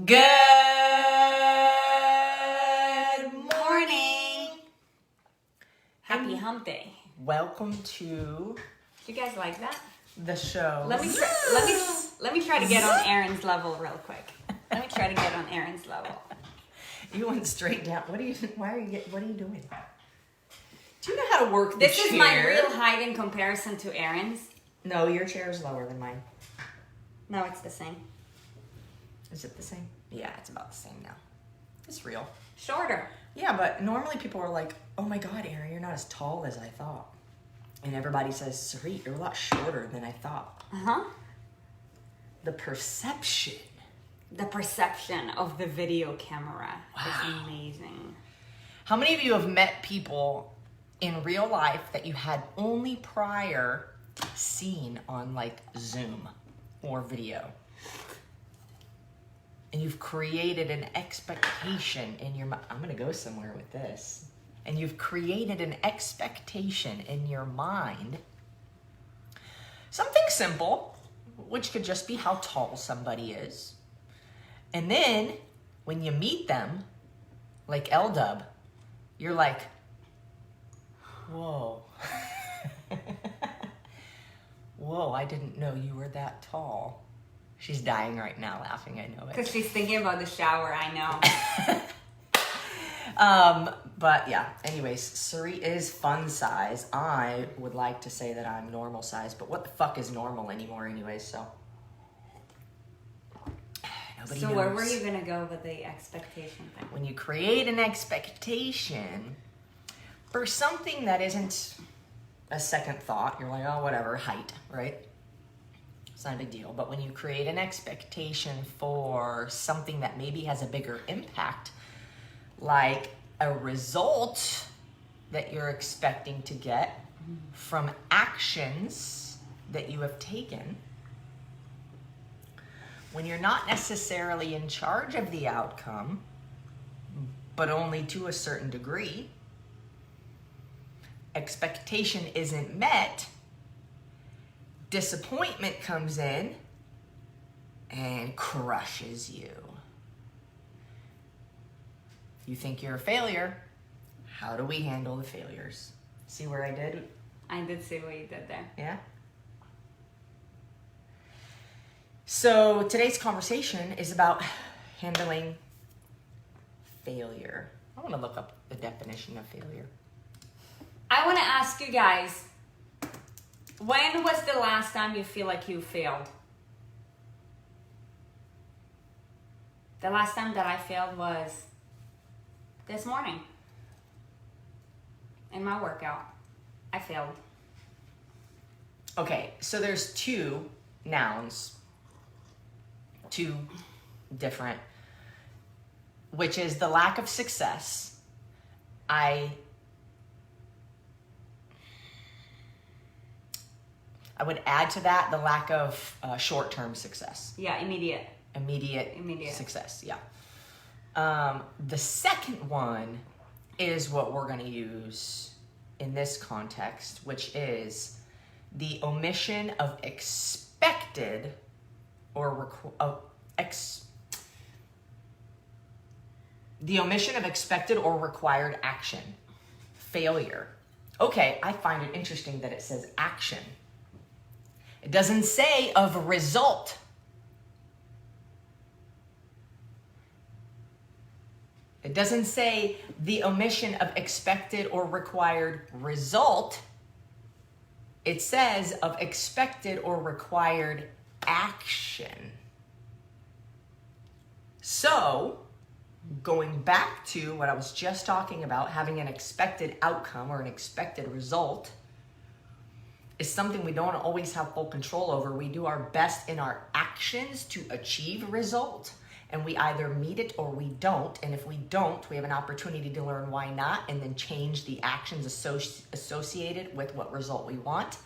Good morning. Happy hump day. Welcome to You guys like that? the show. Let me try to get on Erin's level real quick. Let me try to get on Erin's level. You went straight down. What are you doing? Do you know how to work the This chair? is my real height in comparison to Erin's. No, your chair is lower than mine. No, it's the same. Is it the same? Yeah, it's about the same now. It's real. Shorter. Yeah, but normally people are like, oh my God, Erin, you're not as tall as I thought. And everybody says, Sarit, you're a lot shorter than I thought. Uh-huh. The perception. The perception of the video camera is amazing. How many of you have met people in real life that you had only prior seen on like Zoom or video? And you've created an expectation in your mind. I'm going to go somewhere with this. And you've created an expectation in your mind. Something simple, which could just be how tall somebody is. And then when you meet them, like L-Dub, you're like, whoa. Whoa, I didn't know you were that tall. She's dying right now laughing, I know it. Because she's thinking about the shower, I know. But yeah, anyways, Sarit is fun size. I would like to say that I'm normal size, but what the fuck is normal anymore anyways, so. Nobody So knows. where were you going to go with the expectation thing? When you create an expectation for something that isn't a second thought, you're like, oh, whatever, height, right? It's not a big deal. But when you create an expectation for something that maybe has a bigger impact, like a result that you're expecting to get from actions that you have taken, when you're not necessarily in charge of the outcome, but only to a certain degree, expectation isn't met, disappointment comes in and crushes you. You think you're a failure. How do we handle the failures? See where I did? I did see what you did there. Yeah? So today's conversation is about handling failure. I want to look up the definition of failure. I want to ask you guys, when was the last time you feel like you failed? The last time that I failed was this morning. In my workout, I failed. Okay, so there's two nouns, two different, which is the lack of success. I would add to that the lack of short-term success. Yeah, immediate. Immediate success, yeah. The second one is what we're going to use in this context, which is the omission of expected or the omission of expected or required action. Failure. Okay, I find it interesting that it says action. It doesn't say of a result. It doesn't say the omission of expected or required result. It says of expected or required action. So, going back to what I was just talking about, having an expected outcome or an expected result is something we don't always have full control over. We do our best in our actions to achieve a result, and we either meet it or we don't. And if we don't, we have an opportunity to learn why not and then change the actions associated with what result we want.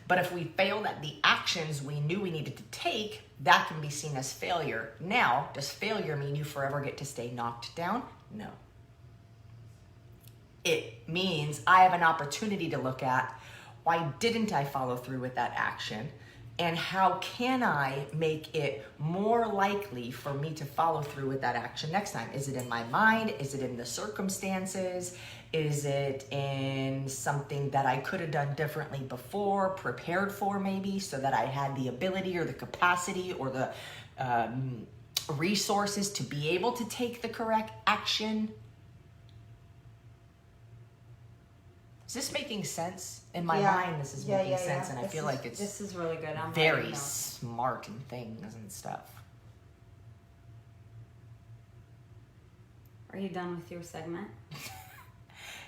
But if we failed at the actions we knew we needed to take, that can be seen as failure. Now, does failure mean you forever get to stay knocked down? No. It means I have an opportunity to look at, why didn't I follow through with that action? And how can I make it more likely for me to follow through with that action next time? Is it in my mind? Is it in the circumstances? Is it in something that I could have done differently before, prepared for maybe, so that I had the ability or the capacity or the resources to be able to take the correct action? Is this making sense? In my mind, this is making sense, and I feel like this is really good. I'm very smart in things and stuff. Are you done with your segment?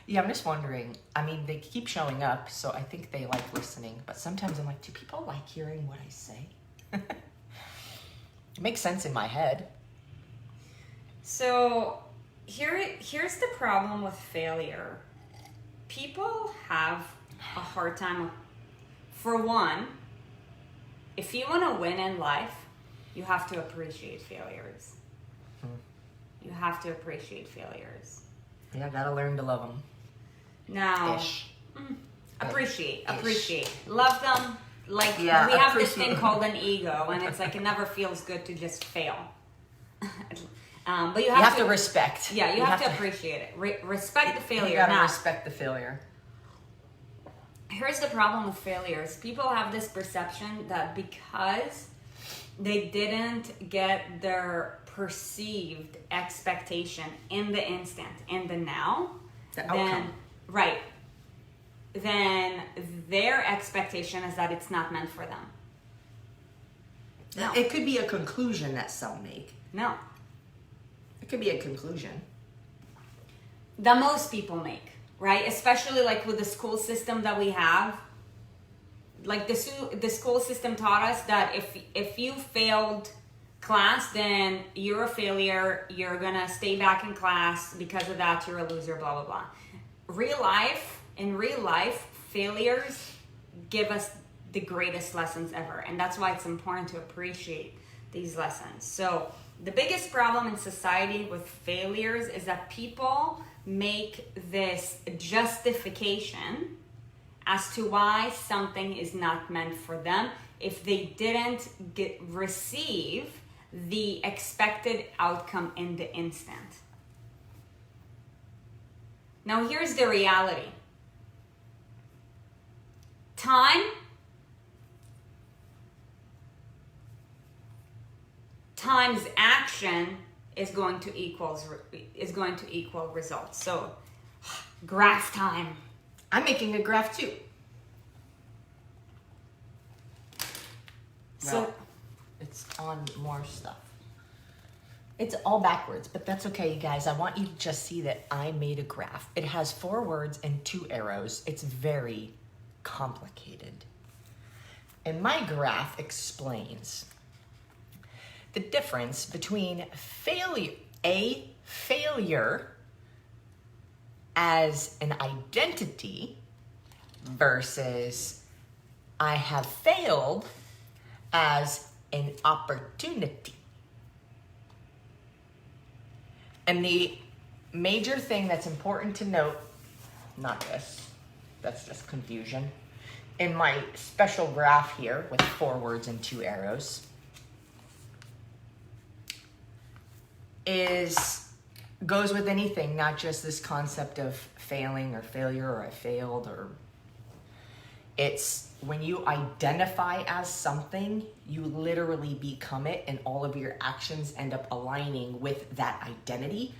Yeah, I'm just wondering. I mean, they keep showing up, so I think they like listening. But sometimes I'm like, do people like hearing what I say? It makes sense in my head. So here's the problem with failure. People have a hard time. For one, if you want to win in life, you have to appreciate failures. You have to appreciate failures. Yeah, gotta learn to love them. Now, appreciate. Love them. Like, we have this thing called an ego, and it's like it never feels good to just fail. But you have to respect. Yeah, you have to appreciate it. Respect the failure. You gotta respect the failure. Here's the problem with failures. People have this perception that because they didn't get their perceived expectation in the instant, in the now, then their expectation is that it's not meant for them. No. It could be a conclusion that some make. No. It could be a conclusion that most people make, right? Especially like with the school system that we have. Like the school system taught us that if you failed class, then you're a failure. You're gonna stay back in class. Because of that, you're a loser, blah, blah, blah. In real life, failures give us the greatest lessons ever. And that's why it's important to appreciate these lessons. So the biggest problem in society with failures is that people make this justification as to why something is not meant for them if they didn't receive the expected outcome in the instant. Now here's the reality. Time times action is going to equal results. So, graph time. I'm making a graph too. So it's on more stuff. It's all backwards, but that's okay, you guys. I want you to just see that I made a graph. It has 4 words and 2 arrows. It's very complicated. And my graph explains the difference between failure as an identity versus I have failed as an opportunity. And the major thing that's important to note, not this, that's just confusion, in my special graph here with 4 words and 2 arrows, goes with anything, not just this concept of failing or failure or I failed, or it's when you identify as something, you literally become it, and all of your actions end up aligning with that identity.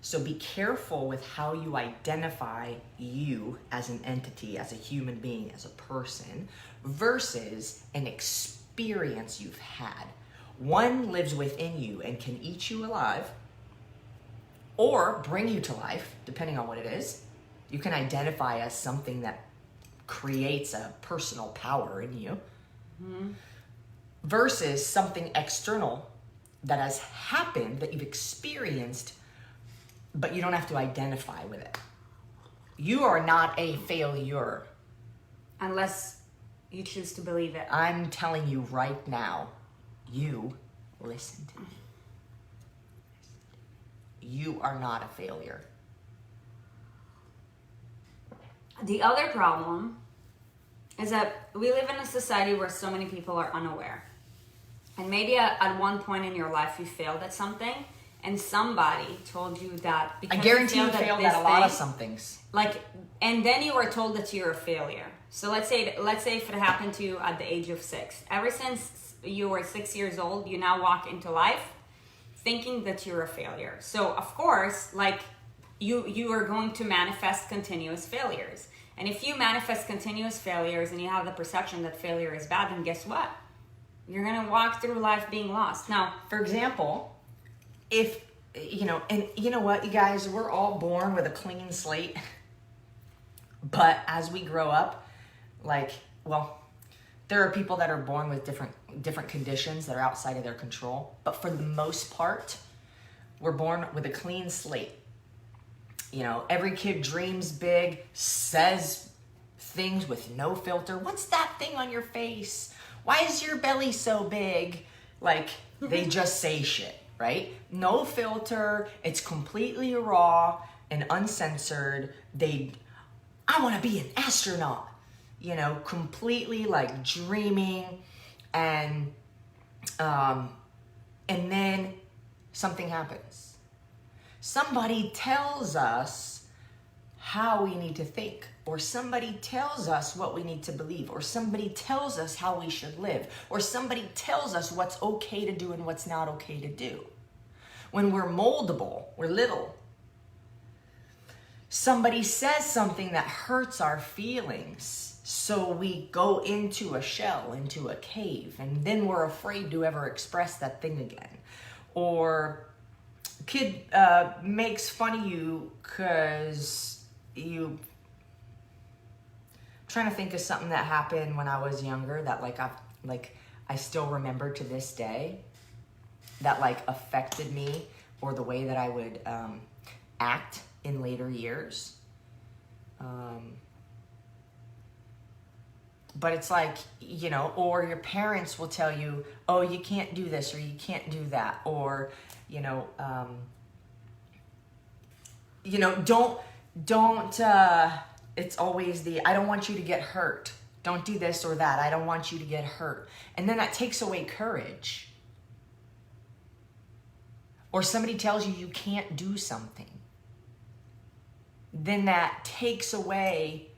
So be careful with how you identify you as an entity, as a human being, as a person, versus an experience you've had. One lives within you and can eat you alive or bring you to life, depending on what it is. You can identify as something that creates a personal power in you, versus something external that has happened, that you've experienced, but you don't have to identify with it. You are not a failure. Unless you choose to believe it. I'm telling you right now, you listen to me. You are not a failure. The other problem is that we live in a society where so many people are unaware. And maybe at one point in your life you failed at something, and somebody told you that I guarantee you failed at a lot of some things. Like, and then you were told that you're a failure. So let's say if it happened to you at the age of 6. Ever since you were 6 years old, you now walk into life thinking that you're a failure. So of course, like, you are going to manifest continuous failures. And if you manifest continuous failures and you have the perception that failure is bad, then guess what? You're going to walk through life being lost. Now, for example, if, and you know what, you guys, we're all born with a clean slate. But as we grow up, there are people that are born with different conditions that are outside of their control. But for the most part, we're born with a clean slate. Every kid dreams big, says things with no filter. What's that thing on your face? Why is your belly so big? Like, they just say shit, right? No filter. It's completely raw and uncensored. I want to be an astronaut. Completely like dreaming, and then something happens. Somebody tells us how we need to think, or somebody tells us what we need to believe, or somebody tells us how we should live, or somebody tells us what's okay to do and what's not okay to do. When we're moldable, we're little. Somebody says something that hurts our feelings, so we go into a shell, into a cave, and then we're afraid to ever express that thing again. Or kid makes fun of you because I'm trying to think of something that happened when I was younger that I still remember to this day, that affected me, or the way that I would act in later years. But it's or your parents will tell you, oh, you can't do this, or you can't do that, or don't, it's always I don't want you to get hurt. Don't do this or that. I don't want you to get hurt. And then that takes away courage. Or somebody tells you can't do something. Then that takes away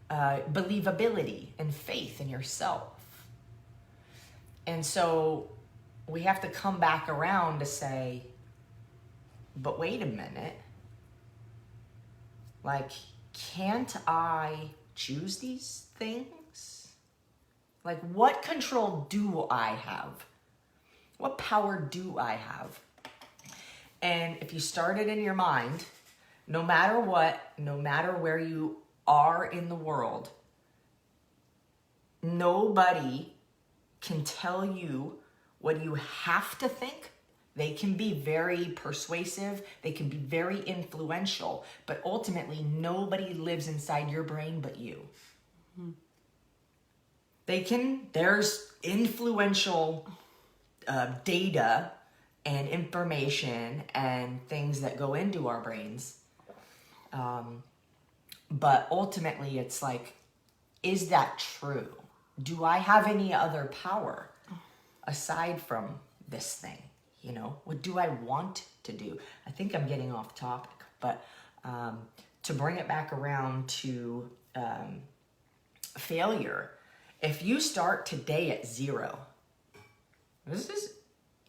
believability and faith in yourself. And so we have to come back around to say, but wait a minute. Can't I choose these things? What control do I have? What power do I have? And if you start it in your mind, no matter what, no matter where you are in the world, nobody can tell you what you have to think. They can be very persuasive. They can be very influential. But ultimately, nobody lives inside your brain but you. Mm-hmm. There's influential data and information and things that go into our brains. But ultimately, it's is that true? Do I have any other power aside from this thing? What do I want to do? I think I'm getting off topic, but to bring it back around to failure, if you start today at 0,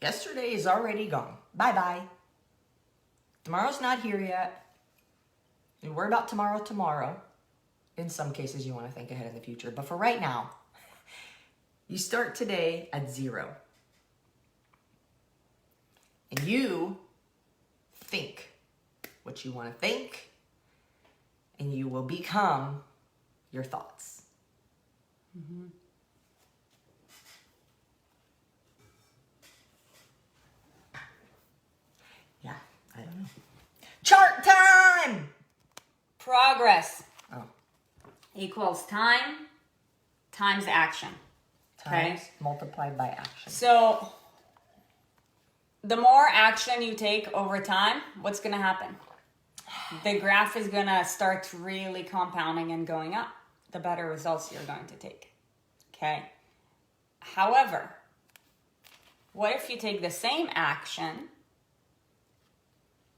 yesterday is already gone. Bye-bye. Tomorrow's not here yet. You worry about tomorrow. In some cases, you want to think ahead in the future. But for right now, you start today at 0. And you think what you want to think, and you will become your thoughts. Mm-hmm. Yeah, I don't know. Chart time! progress Oh. equals time times action. Times multiplied by action. So the more action you take over time, what's going to happen? The graph is going to start really compounding and going up. the better results you're going to take. Okay? However, what if you take the same action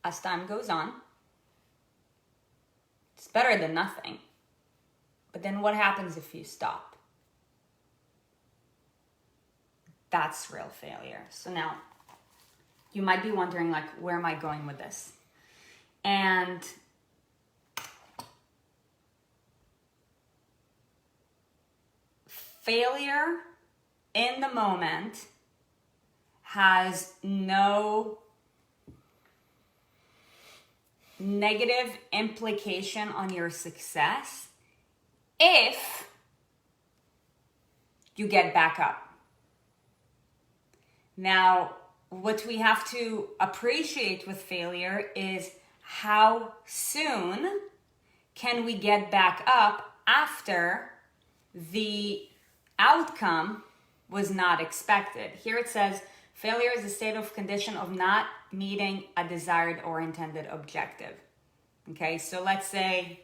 as time goes on? It's better than nothing. But then what happens if you stop? That's real failure. So now, you might be wondering, like, where am I going with this? And failure in the moment has no negative implication on your success if you get back up. Now, what we have to appreciate with failure is how soon can we get back up after the outcome was not expected. Here it says, failure is a state of condition of not meeting a desired or intended objective. Okay, so let's say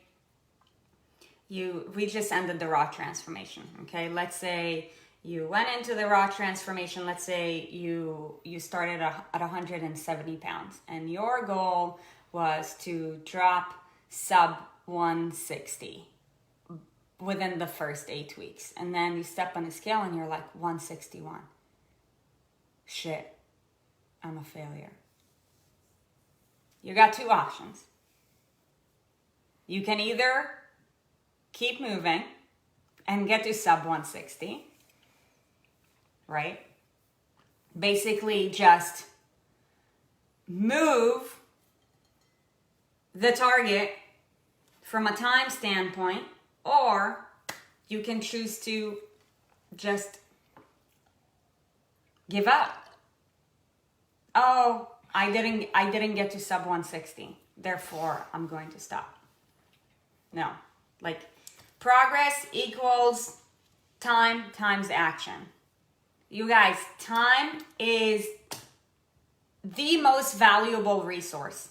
we just ended the raw transformation. Okay, let's say you went into the raw transformation. Let's say you started at 170 pounds and your goal was to drop sub 160 within the first 8 weeks. And then you step on the scale and you're like 161. Shit, I'm a failure. You got two options. You can either keep moving and get to sub 160, right? Basically just move the target from a time standpoint, or you can choose to just give up. Oh, I didn't get to sub 160, therefore I'm going to stop. No, like progress equals time times action. You guys, time is the most valuable resource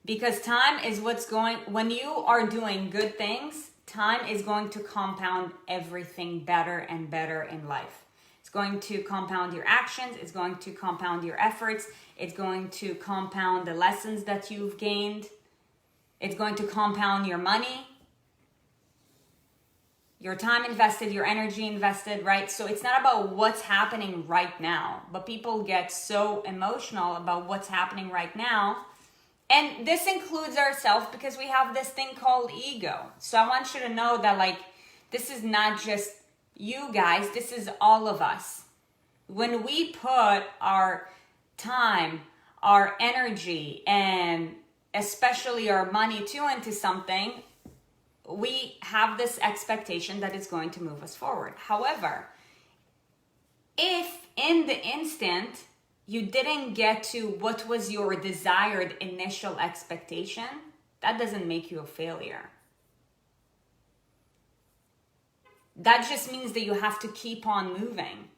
because time is when you are doing good things, time is going to compound everything better and better in life. It's going to compound your actions. It's going to compound your efforts. It's going to compound the lessons that you've gained. It's going to compound your money, your time invested, your energy invested, right? So it's not about what's happening right now, but people get so emotional about what's happening right now. And this includes ourselves because we have this thing called ego. So I want you to know that, like, this is not just you guys, this is all of us. When we put our time, our energy, and especially our money into something, we have this expectation that it's going to move us forward. However, if in the instant you didn't get to what was your desired initial expectation, that doesn't make you a failure. That just means that you have to keep on moving.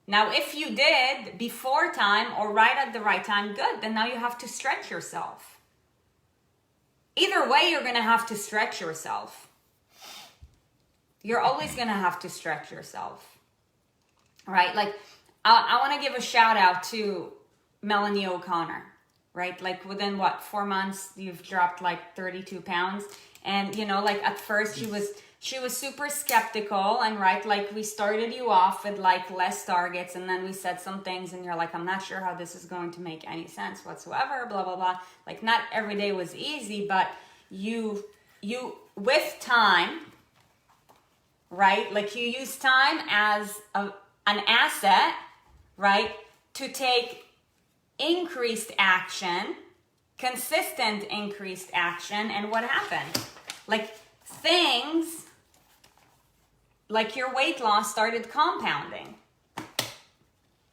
Now, if you did before time or right at the right time, good, then now you have to stretch yourself. Either way, you're going to have to stretch yourself. You're always going to have to stretch yourself. Right? Like, I want to give a shout out to Melanie O'Connor. Right? Like, within 4 months, you've dropped like 32 pounds. And, like at first she was super skeptical, and right, like we started you off with like less targets, and then we said some things and you're like, I'm not sure how this is going to make any sense whatsoever, blah, blah, blah. Like not every day was easy, but you with time, right? Like you use time as an asset, right? To take increased action, consistent increased action. And what happened? Like things like your weight loss started compounding.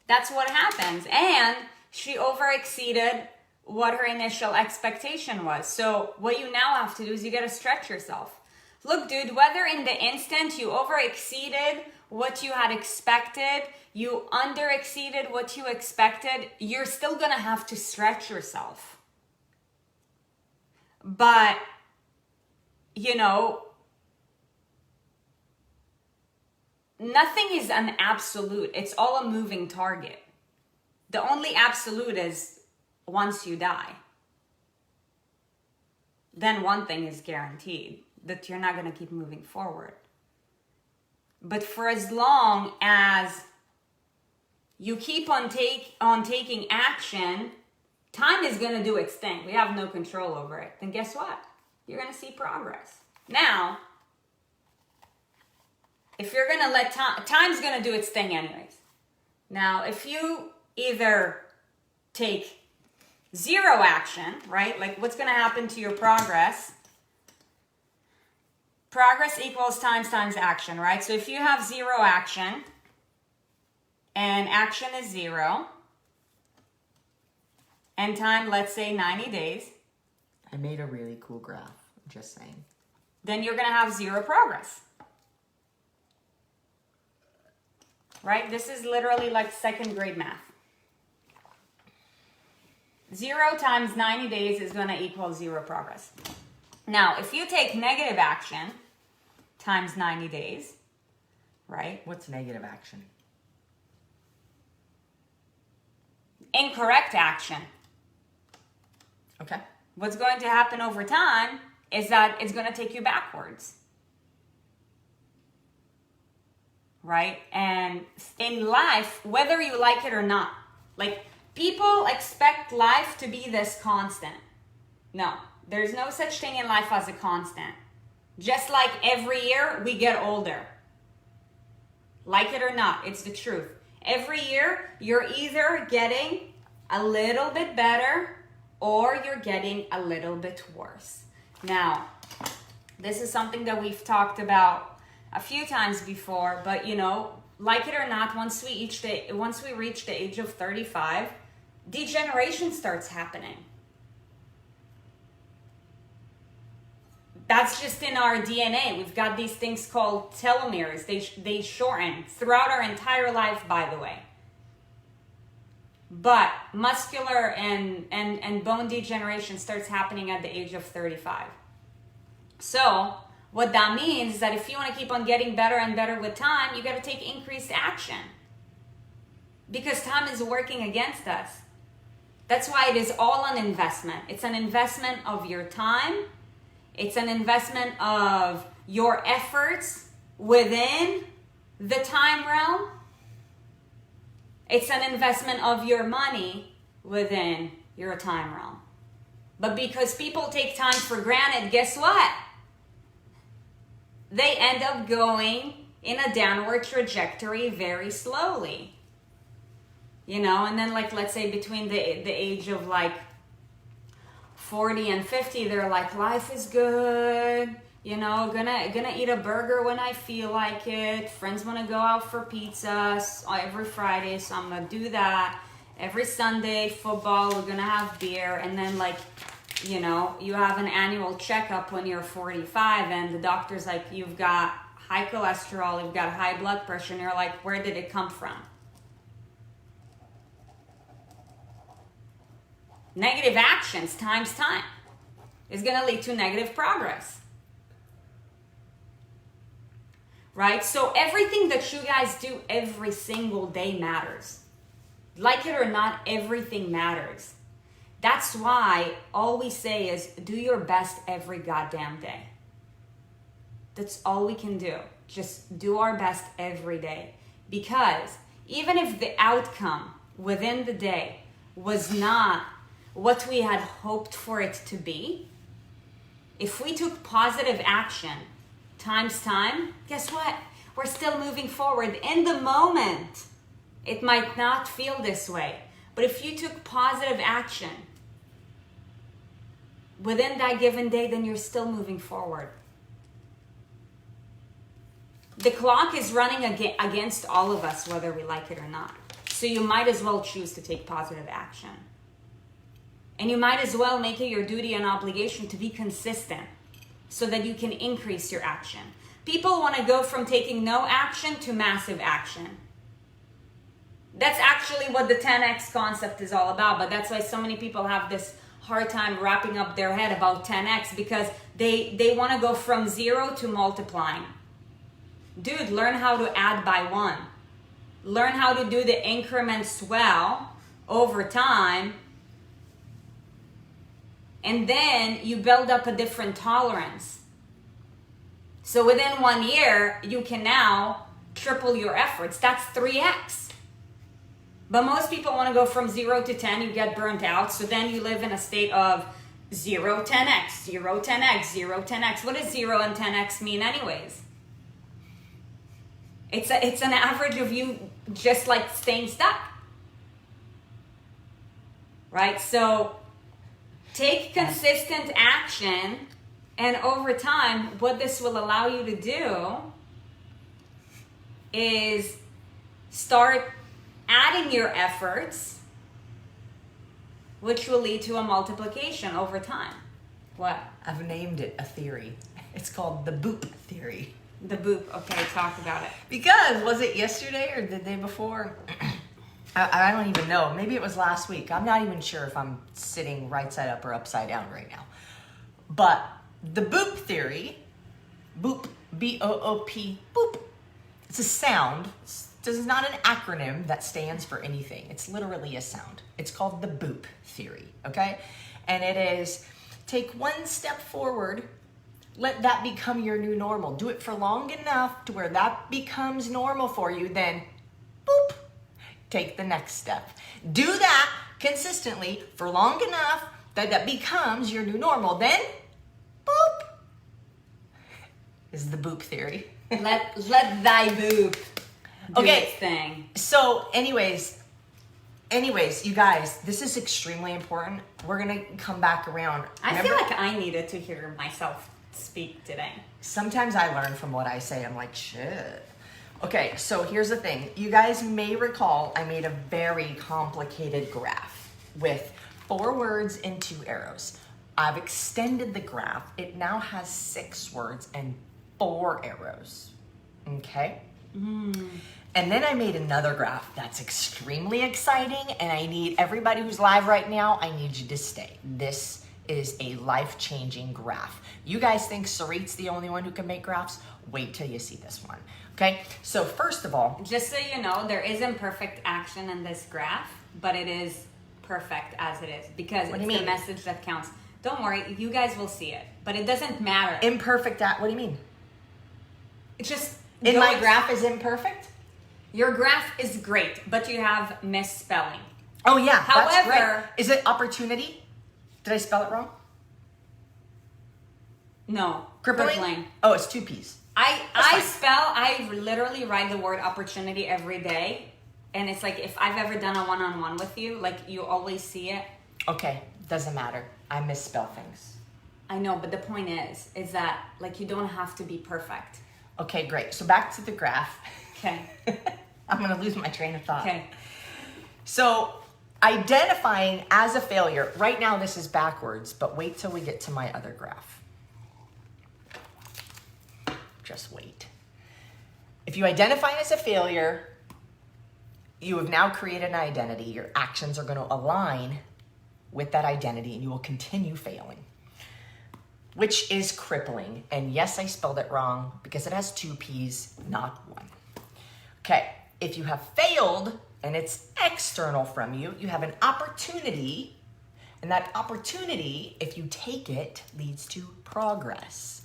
That's what happens. And she overexceeded what her initial expectation was. So what you now have to do is you got to stretch yourself. Look, dude, whether in the instant you overexceeded what you had expected, you underexceeded what you expected, you're still going to have to stretch yourself. But, nothing is an absolute. It's all a moving target. The only absolute is once you die. Then one thing is guaranteed, that you're not going to keep moving forward. But for as long as you keep on taking action, time is going to do its thing. We have no control over it. Then guess what? You're going to see progress. Now, if you're going to let time's going to do its thing anyways. Now, if you either take zero action, right? Like what's going to happen to your progress? Progress equals times action, right? So if you have zero action and action is 0 and time, let's say 90 days. I made a really cool graph, I'm just saying. Then you're going to have 0 progress. Right? This is literally like 2nd grade math. 0 times 90 days is going to equal 0 progress. Now, if you take negative action times 90 days, right? What's negative action? Incorrect action. Okay. What's going to happen over time is that it's going to take you backwards. Right? And in life, whether you like it or not, like people expect life to be this constant. No, there's no such thing in life as a constant. Just like every year, we get older. Like it or not, it's the truth. Every year, you're either getting a little bit better or you're getting a little bit worse. Now, this is something that we've talked about a few times before, but you know, like it or not, once we reach the age of 35, degeneration starts happening. That's just in our DNA. We've got these things called telomeres. They shorten throughout our entire life, by the way. But muscular and bone degeneration starts happening at the age of 35. So what that means is that if you want to keep on getting better and better with time, you got to take increased action. Because time is working against us. That's why it is all an investment. It's an investment of your time. It's an investment of your efforts within the time realm. It's an investment of your money within your time realm. But because people take time for granted, guess what? They end up going in a downward trajectory very slowly. You know, and then like, let's say between the age of like 40 and 50, they're like, life is good, you know, gonna eat a burger when I feel like it. Friends want to go out for pizzas every Friday, so I'm gonna do that. Every Sunday, football, we're gonna have beer. And then like, you know, you have an annual checkup when you're 45 and the doctor's like, you've got high cholesterol, you've got high blood pressure, and you're like, where did it come from? Negative actions times time is going to lead to negative progress. Right? So everything that you guys do every single day matters. Like it or not, everything matters. That's why all we say is do your best every goddamn day. That's all we can do. Just do our best every day. Because even if the outcome within the day was not what we had hoped for it to be, if we took positive action times time, guess what? We're still moving forward. In the moment, it might not feel this way. But if you took positive action within that given day, then you're still moving forward. The clock is running against all of us, whether we like it or not. So you might as well choose to take positive action. And you might as well make it your duty and obligation to be consistent so that you can increase your action. People want to go from taking no action to massive action. That's actually what the 10x concept is all about. But that's why so many people have this hard time wrapping up their head about 10x, because they want to go from 0 to multiplying. dude, learn how to add by one. Learn how to do the increments well over time. And then you build up a different tolerance. So within 1 year, you can now triple your efforts. That's 3x. But most people want to go from 0 to 10. You get burnt out. So then you live in a state of 0, 10x, 0, 10x, 0, 10x. What does 0 and 10x mean anyways? It's an average of you just like staying stuck. Right? So take consistent action, and over time, what this will allow you to do is start adding your efforts, which will lead to a multiplication over time. What? I've named it a theory. It's called the boop theory. The boop. Okay, talk about it. Because, was it yesterday or the day before? I don't even know. Maybe it was last week. I'm not even sure if I'm sitting right side up or upside down right now. But the boop theory, boop, B-O-O-P, boop. It's a sound. This is not an acronym that stands for anything. It's literally a sound. It's called the boop theory, okay? And it is take one step forward, let that become your new normal. Do it for long enough to where that becomes normal for you, then boop, take the next step. Do that consistently for long enough that that becomes your new normal, then boop, is the boop theory. Let thy boop do its thing. So anyways, you guys, this is extremely important. We're going to come back around. I feel like I needed to hear myself speak today. Sometimes I learn from what I say. I'm like, shit. Okay, so here's the thing. You guys may recall I made a very complicated graph with 4 words and 2 arrows. I've extended the graph. It now has 6 words and 4 arrows. Okay? And then I made another graph that's extremely exciting, and I need everybody who's live right now, I need you to stay. This is a life-changing graph. You guys think Sarit's the only one who can make graphs? Wait till you see this one. Okay? So first of all, just so you know, there is imperfect action in this graph, but it is perfect as it is because it's the message that counts. Don't worry, you guys will see it, but it doesn't matter. Imperfect, what do you mean? It's just... my graph is imperfect? Your graph is great, but you have misspelling. Oh yeah, however, that's great. Is it opportunity? Did I spell it wrong? No. Crippling? Oh, it's 2 P's. I literally write the word opportunity every day. And it's like, if I've ever done a one-on-one with you, like you always see it. Okay, doesn't matter. I misspell things. I know, but the point is that like you don't have to be perfect. Okay, great. So back to the graph. Okay. I'm going to lose my train of thought. Okay. So identifying as a failure. Right now this is backwards, but wait till we get to my other graph. Just wait. If you identify as a failure, you have now created an identity. Your actions are going to align with that identity and you will continue failing, which is crippling. And yes, I spelled it wrong because it has 2 P's, not 1. Okay, if you have failed and it's external from you, you have an opportunity, and that opportunity, if you take it, leads to progress.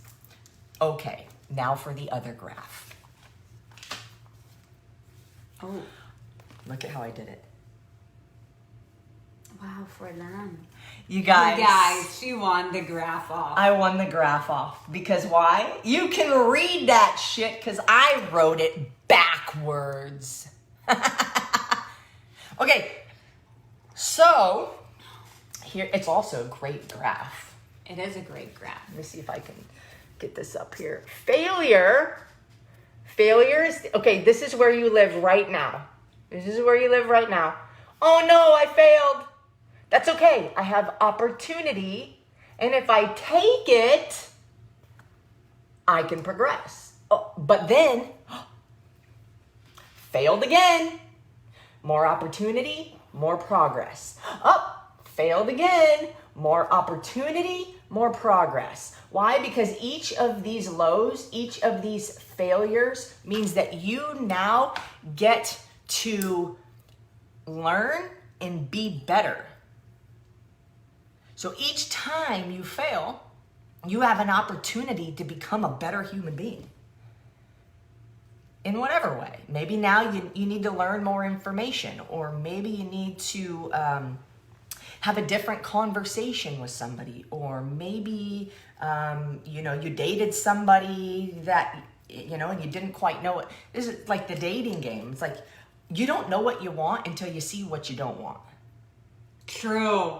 Okay, now for the other graph. Oh. Look at how I did it. Wow, for them. You guys, she won the graph off. I won the graph off. Because why? You can read that shit because I wrote it backwards. Okay, so here, it's also a great graph. It is a great graph. Let me see if I can get this up here. Failure is, okay, this is where you live right now. This is where you live right now. Oh no, I failed. That's okay. I have opportunity. And if I take it, I can progress. Oh, but then, failed again. More opportunity, more progress. Oh, failed again. More opportunity, more progress. Why? Because each of these lows, each of these failures means that you now get to learn and be better. So each time you fail, you have an opportunity to become a better human being. In whatever way. Maybe now you need to learn more information, or maybe you need to have a different conversation with somebody, or maybe you dated somebody that and you didn't quite know it. This is like the dating game. It's like you don't know what you want until you see what you don't want. True.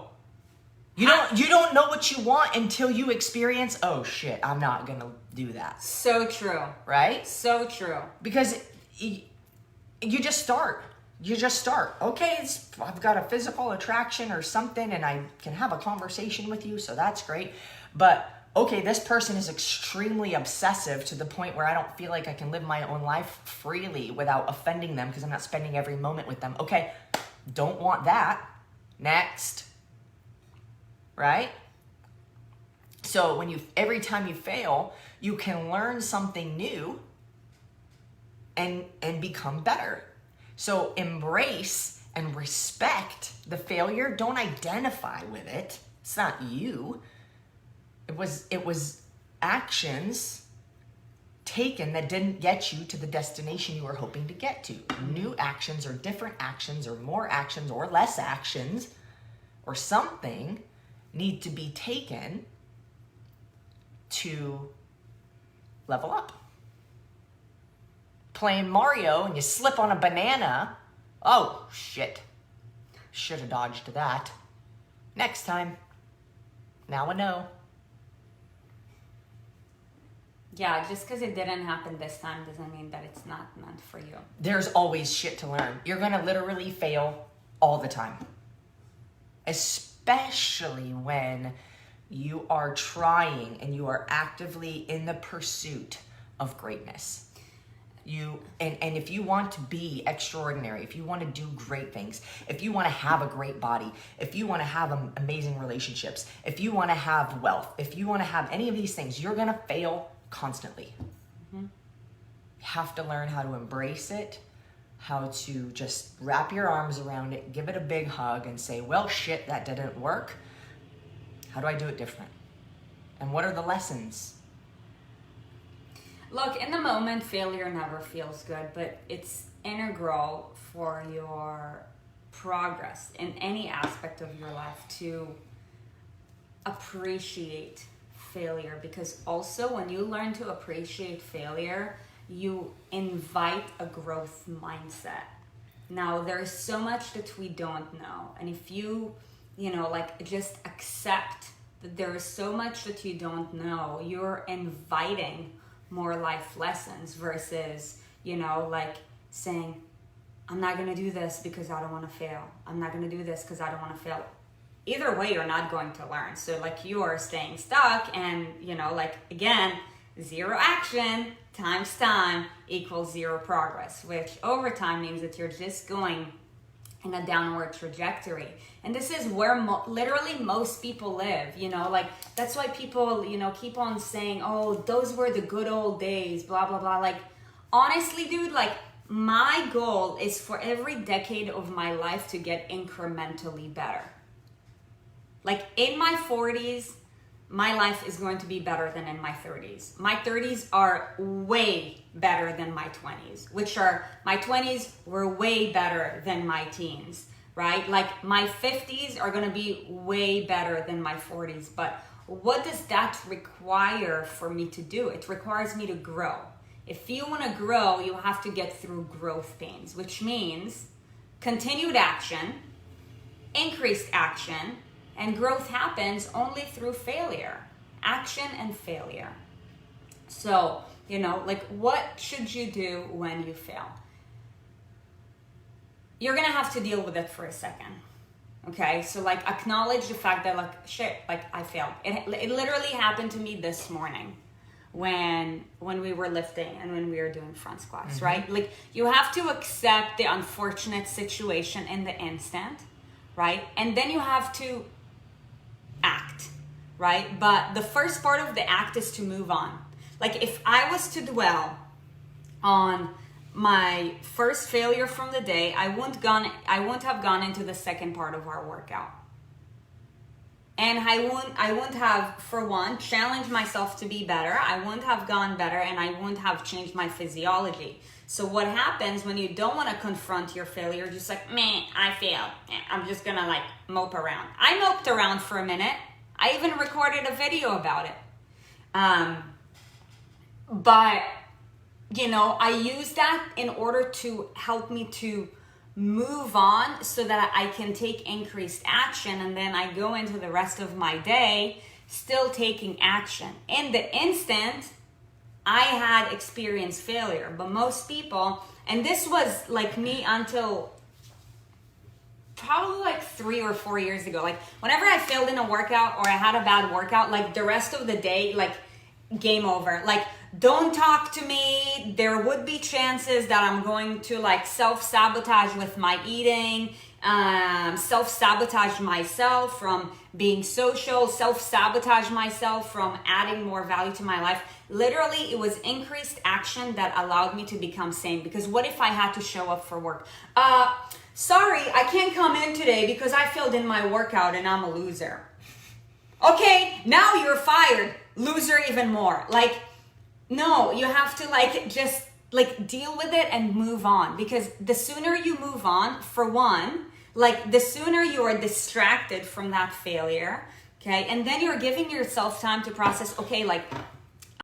You don't know what you want until you experience, oh shit, I'm not gonna do that. So true. Right? So true. Because you just start. You just start. Okay, I've got a physical attraction or something, and I can have a conversation with you, so that's great. But okay, this person is extremely obsessive to the point where I don't feel like I can live my own life freely without offending them because I'm not spending every moment with them. Okay, don't want that. Next. Right? So every time you fail, you can learn something new and become better. So embrace and respect the failure. Don't identify with it. It's not you. It was actions taken that didn't get you to the destination you were hoping to get to. New actions or different actions or more actions or less actions or something need to be taken to level up. Playing Mario and you slip on a banana. Oh, shit. Should have dodged that. Next time. Now I know. Yeah, just because it didn't happen this time doesn't mean that it's not meant for you. There's always shit to learn. You're going to literally fail all the time. Especially when you are trying and you are actively in the pursuit of greatness. And if you want to be extraordinary, if you want to do great things, if you want to have a great body, if you want to have amazing relationships, if you want to have wealth, if you want to have any of these things, you're going to fail constantly. Mm-hmm. You have to learn how to embrace it, how to just wrap your arms around it, give it a big hug and say, well, shit, that didn't work. How do I do it different? And what are the lessons? Look, in the moment, failure never feels good, but it's integral for your progress in any aspect of your life to appreciate failure, because also when you learn to appreciate failure, you invite a growth mindset. Now, there's so much that we don't know. And if you just accept that there is so much that you don't know, you're inviting more life lessons versus, saying, I'm not going to do this because I don't want to fail. I'm not going to do this because I don't want to fail. Either way, you're not going to learn. So you are staying stuck and, again, zero action times time equals zero progress, which over time means that you're just going in a downward trajectory. And this is where literally most people live, that's why people, keep on saying, oh, those were the good old days, blah, blah, blah. Honestly, dude, my goal is for every decade of my life to get incrementally better. In my 40s, my life is going to be better than in my 30s. My 30s are way better than my 20s, my 20s were way better than my teens, right? My 50s are going to be way better than my 40s. But what does that require for me to do? It requires me to grow. If you want to grow, you have to get through growth pains, which means continued action, increased action, and growth happens only through failure, action and failure. So, what should you do when you fail? You're gonna have to deal with it for a second. Okay, so acknowledge the fact that shit, I failed. It literally happened to me this morning when we were lifting and when we were doing front squats, mm-hmm. right? You have to accept the unfortunate situation in the instant, right? And then you have to act. right? But the first part of the act is to move on. Like if I was to dwell on my first failure from the day, I wouldn't have gone into the second part of our workout. And I wouldn't have, for one, challenged myself to be better. I wouldn't have gone better, and I wouldn't have changed my physiology. So what happens when you don't want to confront your failure, just like, meh, I failed. I'm just gonna like mope around. I moped around for a minute. I even recorded a video about it. But, you know, I use that in order to help me to move on so that I can take increased action, and then I go into the rest of my day still taking action. In the instant, I had experienced failure, but most people, and this was like me until probably like 3 or 4 years ago, like whenever I failed in a workout or I had a bad workout, like the rest of the day, like game over. Like, don't talk to me. There would be chances that I'm going to like self-sabotage with my eating, self-sabotage myself from being social, self-sabotage myself from adding more value to my life. Literally, it was increased action that allowed me to become sane. Because what if I had to show up for work? Sorry, I can't come in today because I failed in my workout and I'm a loser. Okay, now you're fired. Loser even more. Like, no, you have to like just like deal with it and move on, because the sooner you move on, for one, like the sooner you are distracted from that failure, okay, and then you're giving yourself time to process. Okay, like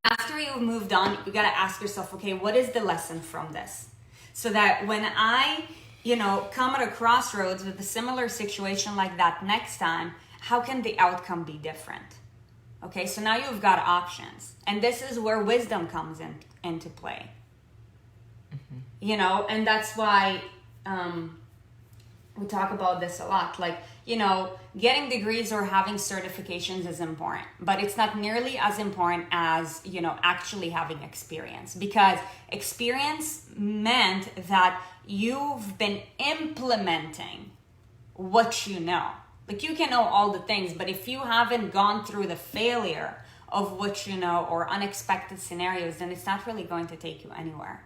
after you've moved on, you got to ask yourself, okay, what is the lesson from this? So that when I, you know, come at a crossroads with a similar situation like that next time, how can the outcome be different? Okay, so now you've got options. And this is where wisdom comes into play. Mm-hmm. You know, and that's why we talk about this a lot. Like, you know, getting degrees or having certifications is important, but it's not nearly as important as, you know, actually having experience. Because experience meant that you've been implementing what you know. Like, you can know all the things, but if you haven't gone through the failure of what you know or unexpected scenarios, then it's not really going to take you anywhere.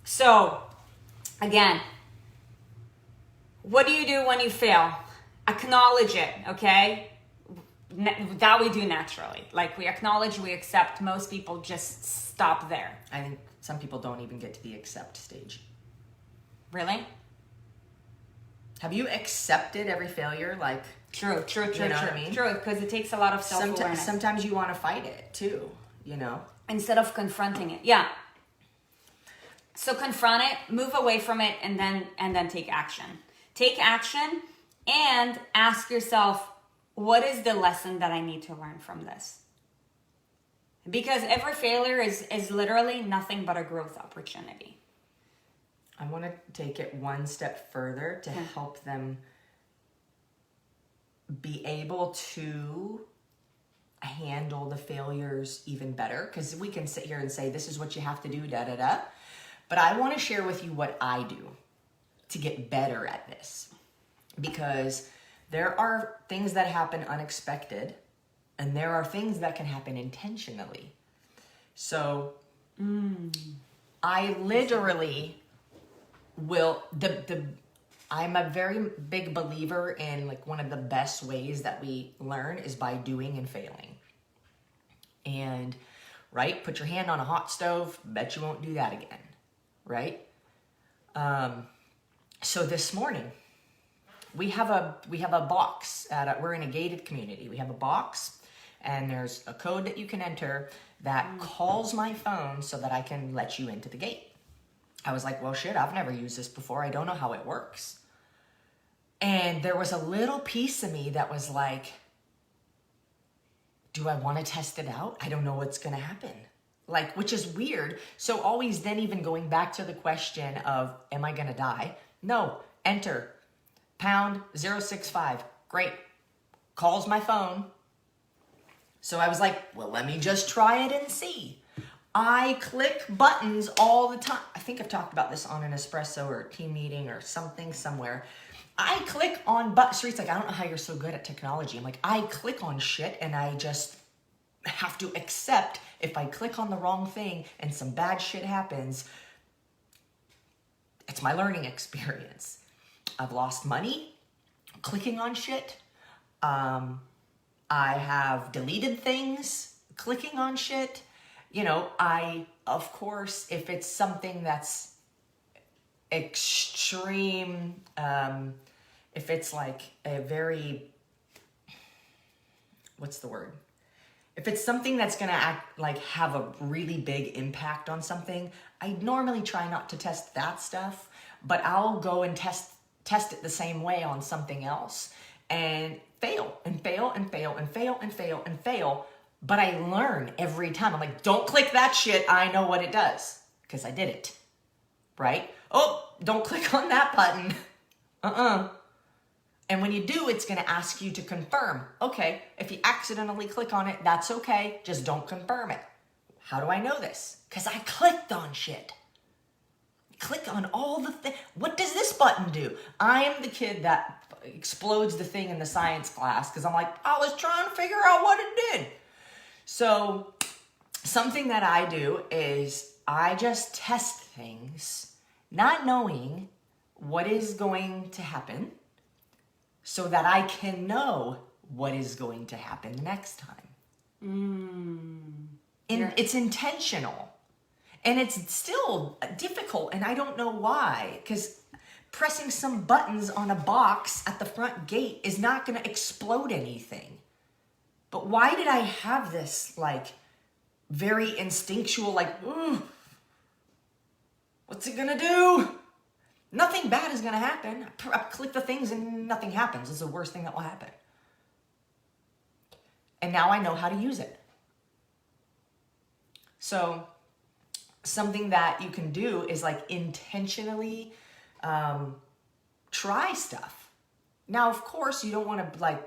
So, again, what do you do when you fail? Acknowledge it, okay? That we do naturally. Like, we acknowledge, we accept. Most people just stop there. I think some people don't even get to the accept stage. Really? Have you accepted every failure? Like, True. You know what I mean? True, because it takes a lot of self-awareness. Sometimes you want to fight it too, you know? Instead of confronting it. Yeah. So confront it, move away from it, and then take action. Take action and ask yourself, what is the lesson that I need to learn from this? Because every failure is literally nothing but a growth opportunity. I want to take it one step further to help them be able to handle the failures even better. Because we can sit here and say, this is what you have to do, da-da-da. But I want to share with you what I do to get better at this. Because there are things that happen unexpected, and there are things that can happen intentionally. So I literally I'm a very big believer in, like, one of the best ways that we learn is by doing and failing. And, right, put your hand on a hot stove, bet you won't do that again, right? So this morning, we have a box we're in a gated community. We have a box, and there's a code that you can enter that calls my phone so that I can let you into the gate. I was like, well, shit, I've never used this before. I don't know how it works. And there was a little piece of me that was like, do I want to test it out? I don't know what's going to happen. Like, which is weird. So always then even going back to the question of, am I going to die? No, enter pound 065. Great. Calls my phone. So I was like, well, let me just try it and see. I click buttons all the time. I think I've talked about this on an espresso or a team meeting or something somewhere. I click on buttons. Sarit's like, I don't know how you're so good at technology. I'm like, I click on shit and I just have to accept if I click on the wrong thing and some bad shit happens, it's my learning experience. I've lost money clicking on shit. I have deleted things clicking on shit. You know, of course, if it's something that's extreme, if it's like a very, what's the word? If it's something that's going to have a really big impact on something, I normally try not to test that stuff, but I'll go and test it the same way on something else and fail and fail and fail and fail and fail and fail. But I learn every time. I'm like, don't click that shit. I know what it does because I did it, right? Oh, don't click on that button. And when you do, it's going to ask you to confirm. Okay, if you accidentally click on it, that's okay. Just don't confirm it. How do I know this? Because I clicked on shit. Click on all the things. What does this button do? I am the kid that explodes the thing in the science class because I'm like, I was trying to figure out what it did. So something that I do is I just test things, not knowing what is going to happen, so that I can know what is going to happen next time. And it's intentional. And it's still difficult, and I don't know why. Because pressing some buttons on a box at the front gate is not going to explode anything. But why did I have this, like, very instinctual, like, what's it going to do? Nothing bad is going to happen. I click the things and nothing happens. It's the worst thing that will happen. And now I know how to use it. So something that you can do is like intentionally try stuff. Now, of course, you don't want to like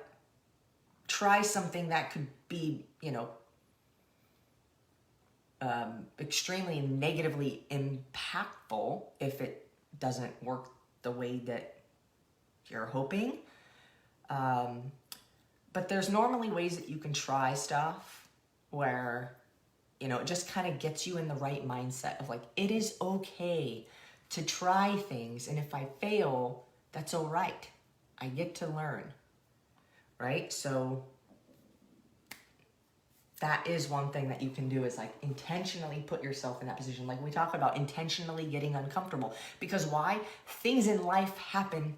try something that could be, you know, extremely negatively impactful if it doesn't work the way that you're hoping. But there's normally ways that you can try stuff where, you know, it just kind of gets you in the right mindset of like, it is okay to try things. And if I fail, that's all right. I get to learn, right? So that is one thing that you can do is like intentionally put yourself in that position. Like we talk about intentionally getting uncomfortable. Because why? Things in life happen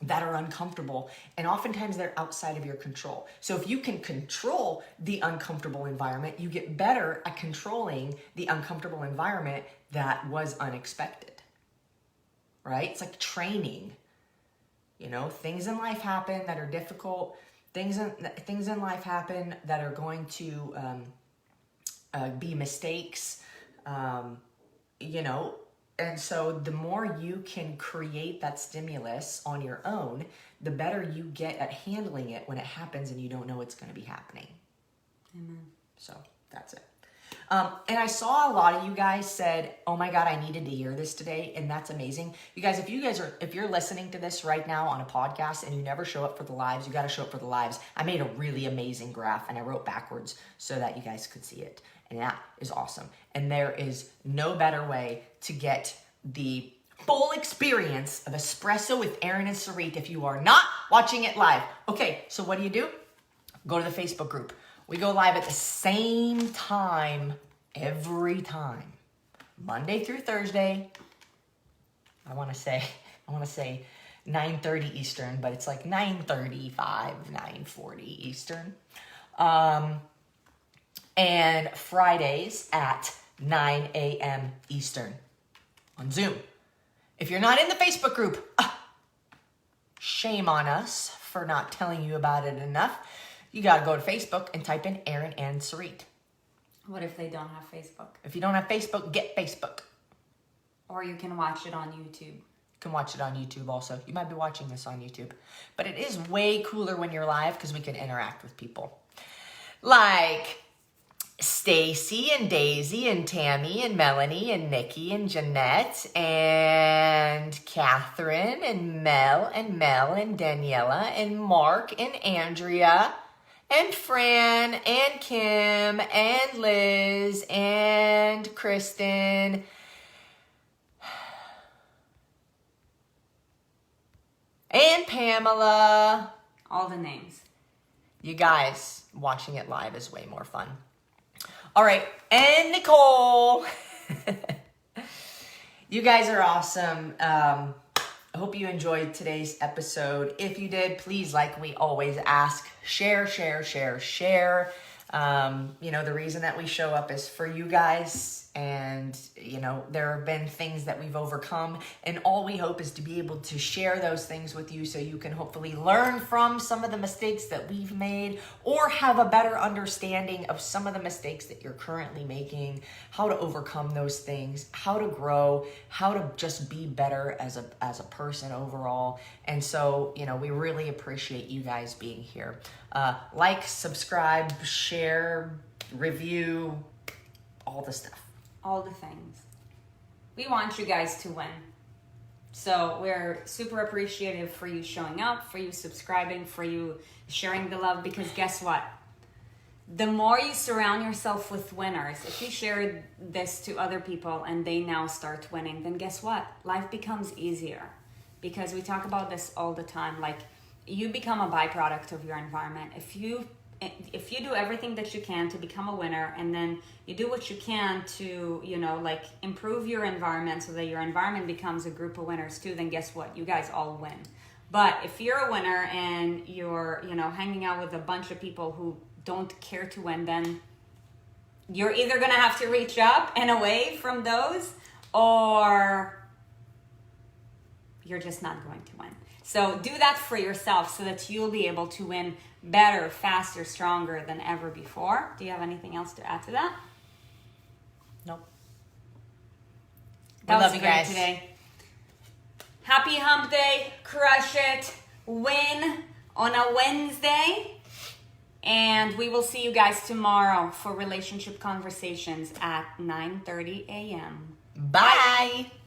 that are uncomfortable, and oftentimes they're outside of your control. So if you can control the uncomfortable environment, you get better at controlling the uncomfortable environment that was unexpected, right? It's like training. You know, things in life happen that are difficult. Things in life happen that are going to be mistakes, you know. And so the more you can create that stimulus on your own, the better you get at handling it when it happens and you don't know it's going to be happening. Amen. So that's it. And I saw a lot of you guys said, oh my God, I needed to hear this today. And that's amazing. You guys, if you're listening to this right now on a podcast and you never show up for the lives, you got to show up for the lives. I made a really amazing graph and I wrote backwards so that you guys could see it. And that is awesome. And there is no better way to get the full experience of Espresso with Erin and Sarit if you are not watching it live. Okay, so what do? Go to the Facebook group. We go live at the same time every time. Monday through Thursday. I want to say 9:30 Eastern, but it's like 9:35, 9:40 Eastern. And Fridays at 9 a.m. Eastern on Zoom. If you're not in the Facebook group, shame on us for not telling you about it enough. You got to go to Facebook and type in Erin and Sarit. What if they don't have Facebook? If you don't have Facebook, get Facebook. Or you can watch it on YouTube. You can watch it on YouTube also. You might be watching this on YouTube. But it is way cooler when you're live because we can interact with people. Like Stacy and Daisy and Tammy and Melanie and Nikki and Jeanette and Catherine and Mel and Daniela and Mark and Andrea and Fran and Kim and Liz and Kristen and Pamela. All the names. You guys, watching it live is way more fun. All right, and Nicole. You guys are awesome. I hope you enjoyed today's episode. If you did, please, like we always ask, share. The reason that we show up is for you guys. And, there have been things that we've overcome. And all we hope is to be able to share those things with you so you can hopefully learn from some of the mistakes that we've made or have a better understanding of some of the mistakes that you're currently making, how to overcome those things, how to grow, how to just be better as a person overall. And so, we really appreciate you guys being here. Like, subscribe, share, review, all the stuff. All the things. We want you guys to win. So we're super appreciative for you showing up, for you subscribing, for you sharing the love, because guess what? The more you surround yourself with winners, if you share this to other people and they now start winning, then guess what? Life becomes easier, because we talk about this all the time. Like, you become a byproduct of your environment. If you do everything that you can to become a winner, and then you do what you can to, improve your environment so that your environment becomes a group of winners too, then guess what? You guys all win. But if you're a winner and you're, hanging out with a bunch of people who don't care to win, then you're either going to have to reach up and away from those, or you're just not going to win. So do that for yourself so that you'll be able to win better, faster, stronger than ever before. Do you have anything else to add to that? Nope. That We was love you great guys today. Happy hump day. Crush it. Win on a Wednesday. And we will see you guys tomorrow for Relationship Conversations at 9:30 a.m. Bye.